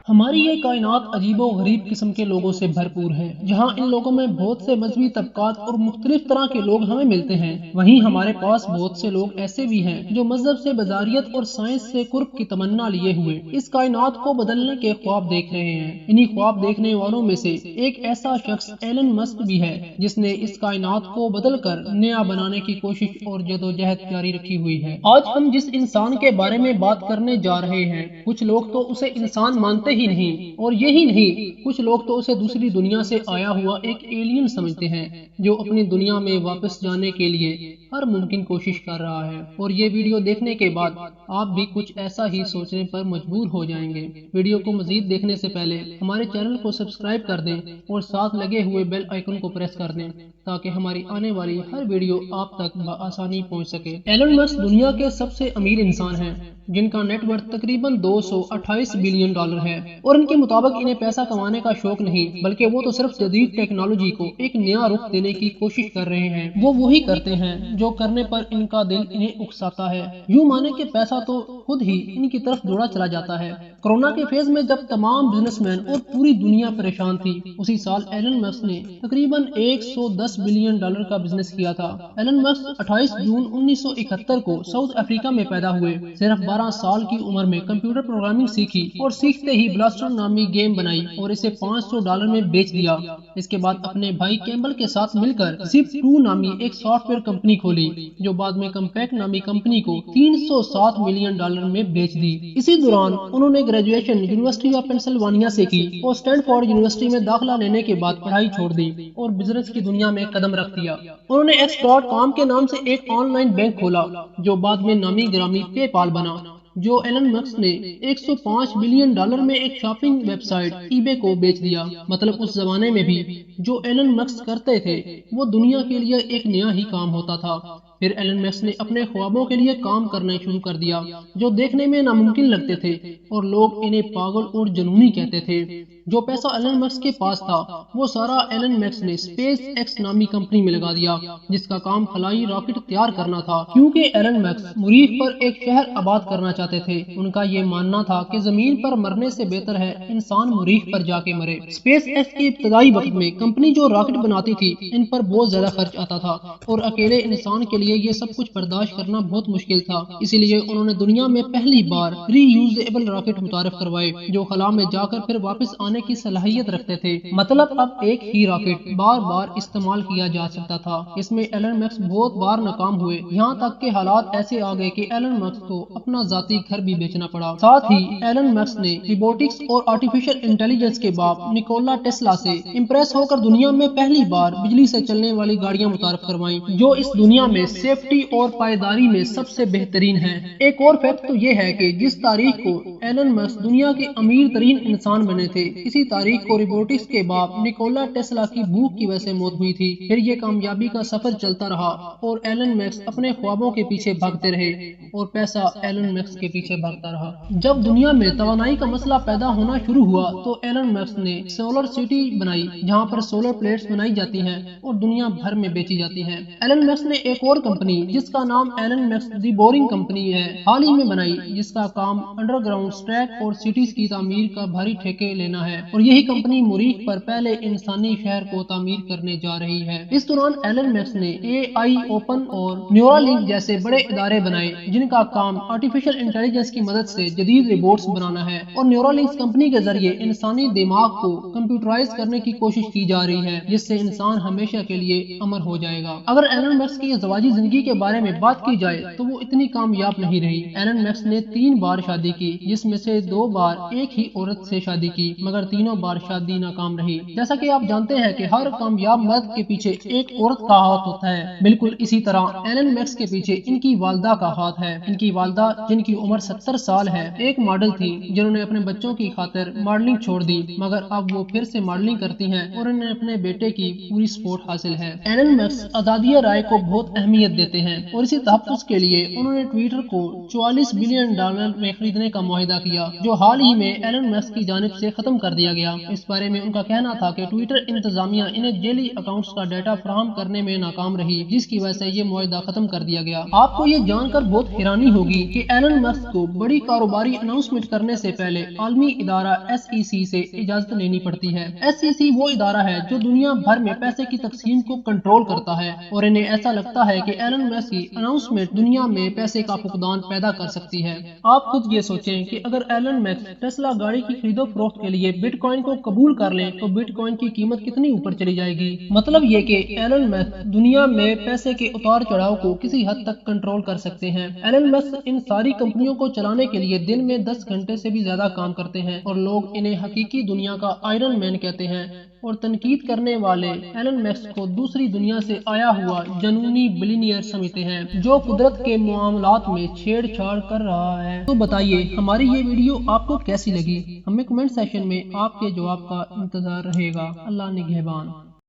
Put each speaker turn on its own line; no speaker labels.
हमारी ये कायनात अजीबो गरीब किस्म के लोगों से भरपूर है, जहाँ इन लोगों में बहुत से मजहबी तबकात और मुख्तलिफ तरह के लोग हमें मिलते हैं। वहीं हमारे पास बहुत से लोग ऐसे भी हैं जो मजहब से बजारियत और साइंस से कुर्ब की तमन्ना लिए हुए इस कायनात को बदलने के ख्वाब देख रहे हैं। इन्हीं ख्वाब देखने वालों में से एक ऐसा शख्स एलन मस्क भी है, जिसने इस कायनात को बदल कर नया बनाने की कोशिश और जदोजहद जारी रखी हुई है। आज हम जिस इंसान के बारे में बात करने जा रहे हैं, कुछ लोग तो उसे इंसान मानते ही नहीं, और यही नहीं, कुछ लोग तो उसे दूसरी दुनिया से आया हुआ एक एलियन समझते हैं, जो अपनी दुनिया में वापस जाने के लिए हर मुमकिन कोशिश कर रहा है। और ये वीडियो देखने के बाद आप भी कुछ ऐसा ही सोचने पर मजबूर हो जाएंगे। वीडियो को मजीद देखने से पहले हमारे चैनल को सब्सक्राइब कर दें और साथ लगे हुए बेल आइकन को प्रेस कर दें, ताकि हमारी आने वाली हर वीडियो आप तक बआसानी पहुंच सके। एलन मस्क दुनिया के सबसे अमीर इंसान हैं, जिनका नेटवर्थ तकरीबन 228 बिलियन डॉलर है। और इनके मुताबिक इन्हें पैसा कमाने का शौक नहीं, बल्कि वो तो सिर्फ जदीद टेक्नोलॉजी को एक नया रुख देने की कोशिश कर रहे हैं। वो वही करते हैं जो करने पर इनका दिल इन्हें उकसाता है। यूं माने कि पैसा तो खुद ही इनकी तरफ दौड़ा चला जाता है। कोरोना के फेज में जब तमाम बिजनेसमैन और पूरी दुनिया परेशान थी, उसी साल एलन मस्क ने तकरीबन 110 बिलियन डॉलर का बिजनेस किया था। एलन मस्क 28 जून 1971 को साउथ अफ्रीका में पैदा हुए। सिर्फ 12 साल की उम्र में कंप्यूटर प्रोग्रामिंग सीखी और सीखते ही ब्लास्टर नामी गेम बनाई और इसे $500 में बेच दिया। इसके बाद अपने भाई कैम्बल के साथ मिलकर Zip2 नामी एक सॉफ्टवेयर कंपनी खोली, जो बाद में कम्पैक्ट नामी कंपनी को $307 मिलियन में बेच दी। इसी दौरान उन्होंने ग्रेजुएशन यूनिवर्सिटी ऑफ पेंसिल्वानिया से की और स्टैनफोर्ड यूनिवर्सिटी में दाखिला लेने के बाद पढ़ाई छोड़ दी और बिजनेस की दुनिया में कदम रख दिया। उन्होंने X.com के नाम से एक ऑनलाइन बैंक खोला, जो बाद में नामी ग्रामी पेपाल बना, जो एलन मस्क ने $105 बिलियन में एक शॉपिंग वेबसाइट ईबे को बेच दिया। मतलब उस जमाने में भी जो एलन मस्क करते थे वो दुनिया के लिए एक नया ही काम होता था। फिर एलन मस्क ने अपने ख्वाबों के लिए काम करना शुरू कर दिया, जो देखने में नामुमकिन लगते थे और लोग इन्हें पागल और जुनूनी कहते थे। जो पैसा एलन मस्क के पास था, वो सारा एलन मस्क ने स्पेस एक्स नामी कंपनी में लगा दिया, जिसका काम खलाई रॉकेट तैयार करना था। क्योंकि एलन मस्क मरीख पर एक शहर आबाद करना चाहते थे, उनका ये मानना था कि जमीन पर मरने से बेहतर है इंसान मरीख पर जाके मरे। स्पेस एक्स के इब्तदाई वक्त में कंपनी जो रॉकेट बनाती थी, इन पर बहुत ज्यादा खर्च आता था और अकेले इंसान के लिए ये सब कुछ बर्दाश्त करना बहुत मुश्किल था। इसीलिए उन्होंने दुनिया में पहली बार रीयूजेबल रॉकेट मुतारफ करवाए, जो खला में जाकर फिर वापस आने की सलाहियत रखते थे। मतलब अब एक ही रॉकेट बार बार इस्तेमाल किया जा सकता था। इसमें एलन मस्क बहुत बार नाकाम हुए, यहाँ तक के हालात ऐसे आ गए कि एलन मस्क को अपना जाती घर भी बेचना पड़ा। साथ ही एलन मस्क ने रोबोटिक्स और आर्टिफिशियल इंटेलिजेंस के बाप निकोला टेस्ला से इम्प्रेस होकर दुनिया में पहली बार बिजली से चलने वाली गाड़ियां मुतारफ करवाई, जो इस दुनिया में सेफ्टी और पायदारी में सबसे बेहतरीन है। एक और फैक्ट तो ये है कि जिस तारीख को एलन मस्क दुनिया के अमीर तरीन इंसान बने थे, इसी तारीख को रोबोटिक्स के बाप निकोला टेस्ला की भूख की वजह से मौत हुई थी। फिर ये कामयाबी का सफर चलता रहा और एलन मस्क अपने ख्वाबों के पीछे भागते रहे और पैसा एलन मस्क के पीछे भागता रहा। जब दुनिया में तवानाई का मसला पैदा होना शुरू हुआ, तो एलन मस्क ने सोलर सिटी बनाई, जहाँ पर सोलर प्लेट्स बनाई जाती हैं और दुनिया भर में बेची जाती हैं। एलन मस्क ने एक और कंपनी, जिसका नाम एलन मस्क दी बोरिंग कंपनी है, हाल ही में बनाई, जिसका काम अंडरग्राउंड ट्रैक और सिटीज की तामीर का भारी ठेके लेना है। और यही कंपनी मरीख पर पहले इंसानी शहर को तामीर करने जा रही है। इस दौरान एलन मस्क ने AI ओपन और न्यूरालिंक जैसे बड़े इदारे बनाए, जिनका काम आर्टिफिशियल इंटेलिजेंस की मदद से जदीद रोबोट्स बनाना है। और न्यूरालिंक कंपनी के जरिए इंसानी दिमाग को कंप्यूटराइज करने की कोशिश की जा रही है, जिससे इंसान हमेशा के लिए अमर हो जाएगा। अगर एलन मस्क की ज़वाजी जिंदगी के बारे में बात की जाए, तो वो इतनी कामयाब नहीं रही। एलन मस्क ने 3 बार शादी की, जिसमें से 2 बार एक ही औरत से शादी की, मगर तीनों बार शादी नाकाम रही। जैसा कि आप जानते हैं कि हर कामयाब मर्द के पीछे एक औरत का हाथ होता है, बिल्कुल इसी तरह एलन मस्क के पीछे इनकी वालदा का हाथ है। इनकी वालदा, जिनकी उम्र 70 साल है, एक मॉडल थी, जिन्होंने अपने बच्चों की खातिर मॉडलिंग छोड़ दी, मगर अब वो फिर से मॉडलिंग करती हैं और उन्हें अपने बेटे की पूरी सपोर्ट हासिल है। एलन मस्क आजादिया राय को बहुत अहमियत अहमियत देते हैं और इसी तहफ़्फ़ुज़ के लिए उन्होंने ट्विटर को $44 बिलियन में खरीदने का मुआहिदा किया, जो हाल ही में एलन मस्क की जानिब से खत्म कर दिया गया। इस बारे में उनका कहना था कि ट्विटर इंतजामिया इन्हें जेली अकाउंट्स का डाटा फराहम करने में नाकाम रही, जिसकी वजह से ये मुआहिदा खत्म कर दिया गया। आपको ये जानकर बहुत हैरानी होगी कि एलन मस्क को बड़ी कारोबारी अनाउंसमेंट करने से पहले आलमी इदारा SEC से इजाजत लेनी पड़ती है। SEC वो इदारा है जो दुनिया भर में पैसे की तकसीम को कंट्रोल करता है और इन्हें ऐसा लगता है कि एलन मस्क की अनाउंसमेंट दुनिया में पैसे का फुकदान पैदा कर सकती है। आप खुद ये सोचें कि अगर एलन मस्क टेस्ला गाड़ी की खरीदो फरोख्त के लिए बिटकॉइन को कबूल कर लें तो बिटकॉइन की कीमत कितनी ऊपर चली जाएगी। मतलब ये कि एलन मस्क दुनिया में पैसे के उतार चढ़ाव को किसी हद तक कंट्रोल कर सकते हैं। एलन मस्क इन सारी कंपनियों को चलाने के लिए दिन में 10 घंटे से भी ज्यादा काम करते हैं और लोग इन्हें हकीकी दुनिया का आयरन मैन कहते हैं और तनकीद करने वाले एलन मस्क को दूसरी दुनिया से आया हुआ जनूनी बिलियनियर समझते हैं जो कुदरत के मामलात में छेड़छाड़ कर रहा है। तो बताइए हमारी ये वीडियो आपको कैसी लगी? हमें कमेंट सेक्शन में आपके जवाब का इंतजार रहेगा। अल्लाह निगहबान।